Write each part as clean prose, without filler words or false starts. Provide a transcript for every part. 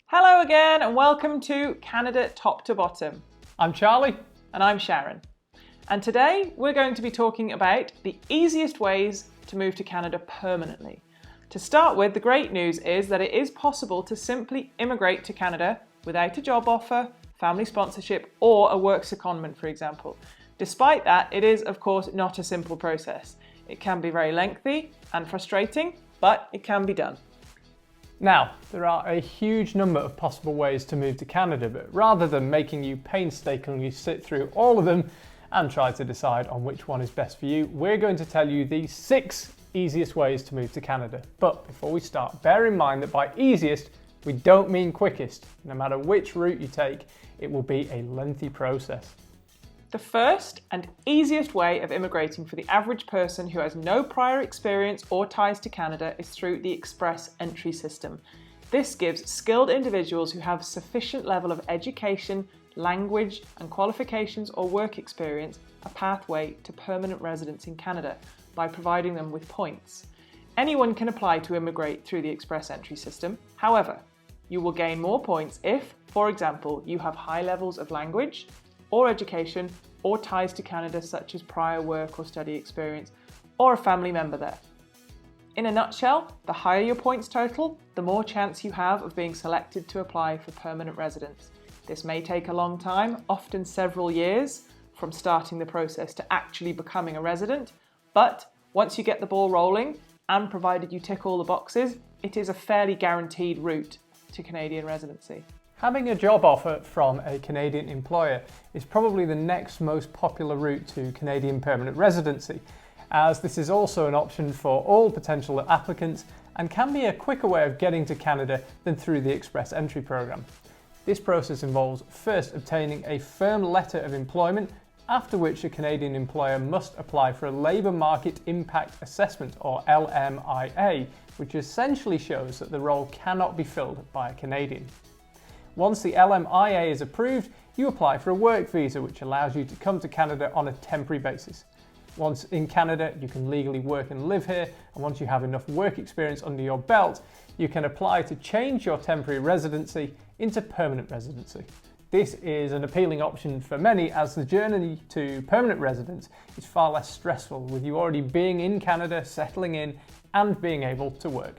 Hello again and welcome to Canada Top to Bottom. I'm Charlie. And I'm Sharon. And today we're going to be talking about the easiest ways to move to Canada permanently. To start with, the great news is that it is possible to simply immigrate to Canada without a job offer, family sponsorship, or a work secondment, for example. Despite that, it is of course not a simple process. It can be very lengthy and frustrating, but it can be done. Now, there are a huge number of possible ways to move to Canada, but rather than making you painstakingly sit through all of them and try to decide on which one is best for you, we're going to tell you the 6 easiest ways to move to Canada. But before we start, bear in mind that by easiest, we don't mean quickest. No matter which route you take, it will be a lengthy process. The first and easiest way of immigrating for the average person who has no prior experience or ties to Canada is through the Express Entry system. This gives skilled individuals who have sufficient level of education, language and qualifications or work experience a pathway to permanent residence in Canada by providing them with points. Anyone can apply to immigrate through the Express Entry system. However, you will gain more points if, for example, you have high levels of language or education or ties to Canada such as prior work or study experience or a family member there. In a nutshell, the higher your points total, the more chance you have of being selected to apply for permanent residence. This may take a long time, often several years, from starting the process to actually becoming a resident, but once you get the ball rolling, and provided you tick all the boxes, it is a fairly guaranteed route to Canadian residency. Having a job offer from a Canadian employer is probably the next most popular route to Canadian permanent residency, as this is also an option for all potential applicants and can be a quicker way of getting to Canada than through the Express Entry program. This process involves first obtaining a firm letter of employment, after which a Canadian employer must apply for a Labour Market Impact Assessment, or LMIA, which essentially shows that the role cannot be filled by a Canadian. Once the LMIA is approved, you apply for a work visa, which allows you to come to Canada on a temporary basis. Once in Canada, you can legally work and live here, and once you have enough work experience under your belt, you can apply to change your temporary residency into permanent residency. This is an appealing option for many, as the journey to permanent residence is far less stressful, with you already being in Canada, settling in, and being able to work.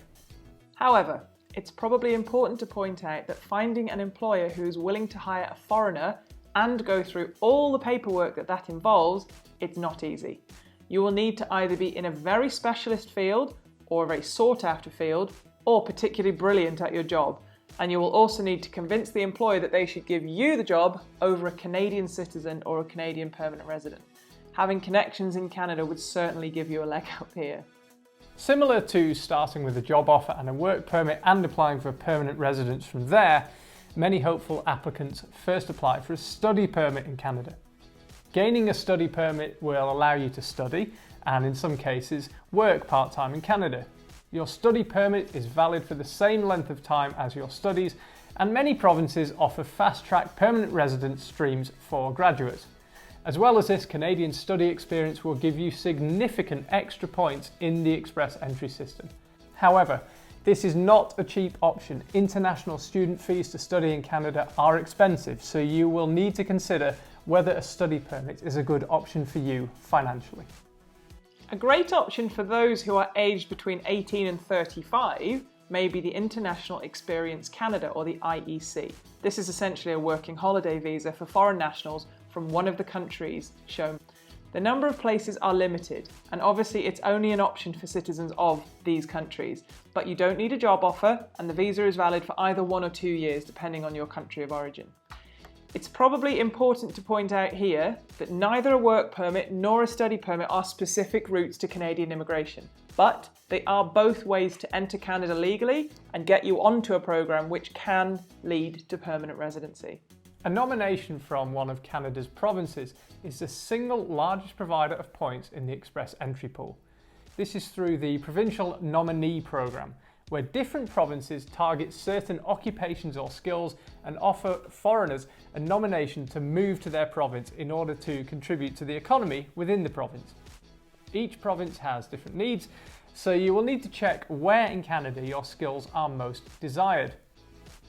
However, it's probably important to point out that finding an employer who is willing to hire a foreigner and go through all the paperwork that involves, it's not easy. You will need to either be in a very specialist field or a very sought after field, or particularly brilliant at your job. And you will also need to convince the employer that they should give you the job over a Canadian citizen or a Canadian permanent resident. Having connections in Canada would certainly give you a leg up here. Similar to starting with a job offer and a work permit and applying for permanent residence from there, many hopeful applicants first apply for a study permit in Canada. Gaining a study permit will allow you to study and in some cases work part-time in Canada. Your study permit is valid for the same length of time as your studies, and many provinces offer fast-track permanent residence streams for graduates. As well as this, Canadian study experience will give you significant extra points in the Express Entry system. However, this is not a cheap option. International student fees to study in Canada are expensive, so you will need to consider whether a study permit is a good option for you financially. A great option for those who are aged between 18 and 35 may be the International Experience Canada, or the IEC. This is essentially a working holiday visa for foreign nationals from one of the countries shown. The number of places are limited, and obviously it's only an option for citizens of these countries, but you don't need a job offer, and the visa is valid for either 1 or 2 years depending on your country of origin. It's probably important to point out here that neither a work permit nor a study permit are specific routes to Canadian immigration, but they are both ways to enter Canada legally and get you onto a program which can lead to permanent residency. A nomination from one of Canada's provinces is the single largest provider of points in the Express Entry pool. This is through the Provincial Nominee program, where different provinces target certain occupations or skills and offer foreigners a nomination to move to their province in order to contribute to the economy within the province. Each province has different needs, so you will need to check where in Canada your skills are most desired.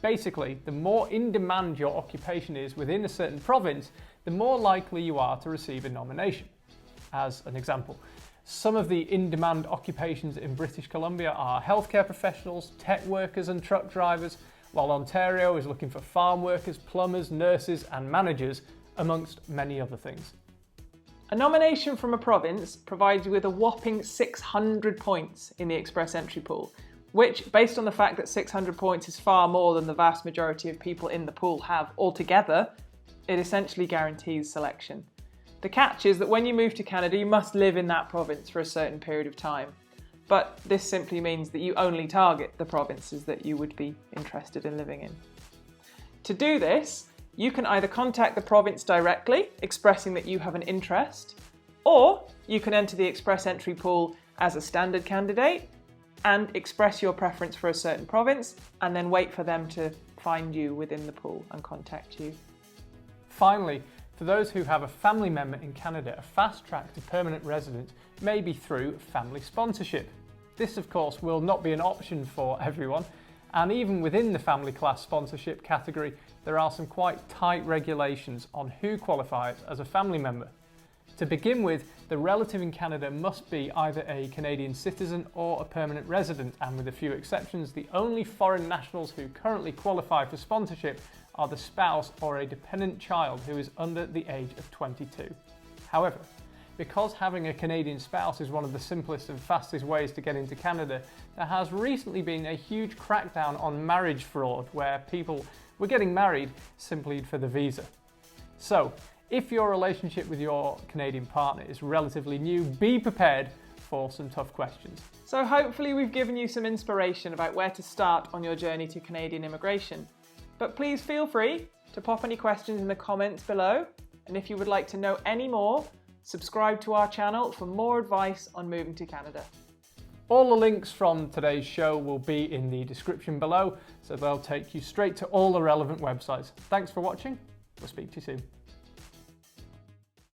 Basically, the more in demand your occupation is within a certain province, the more likely you are to receive a nomination. As an example, some of the in-demand occupations in British Columbia are healthcare professionals, tech workers and truck drivers, while Ontario is looking for farm workers, plumbers, nurses and managers, amongst many other things. A nomination from a province provides you with a whopping 600 points in the express entry pool, which, based on the fact that 600 points is far more than the vast majority of people in the pool have altogether, it essentially guarantees selection. The catch is that when you move to Canada, you must live in that province for a certain period of time. But this simply means that you only target the provinces that you would be interested in living in. To do this, you can either contact the province directly, expressing that you have an interest, or you can enter the express entry pool as a standard candidate and express your preference for a certain province and then wait for them to find you within the pool and contact you. Finally, for those who have a family member in Canada, a fast track to permanent residence may be through family sponsorship. This, of course, will not be an option for everyone, and even within the family class sponsorship category, there are some quite tight regulations on who qualifies as a family member. To begin with, the relative in Canada must be either a Canadian citizen or a permanent resident, and with a few exceptions, the only foreign nationals who currently qualify for sponsorship are the spouse or a dependent child who is under the age of 22. However, because having a Canadian spouse is one of the simplest and fastest ways to get into Canada, there has recently been a huge crackdown on marriage fraud where people were getting married simply for the visa. So, if your relationship with your Canadian partner is relatively new, be prepared for some tough questions. So hopefully we've given you some inspiration about where to start on your journey to Canadian immigration. But please feel free to pop any questions in the comments below, and if you would like to know any more, subscribe to our channel for more advice on moving to Canada. All the links from today's show will be in the description below, so they'll take you straight to all the relevant websites. Thanks for watching. We'll speak to you soon.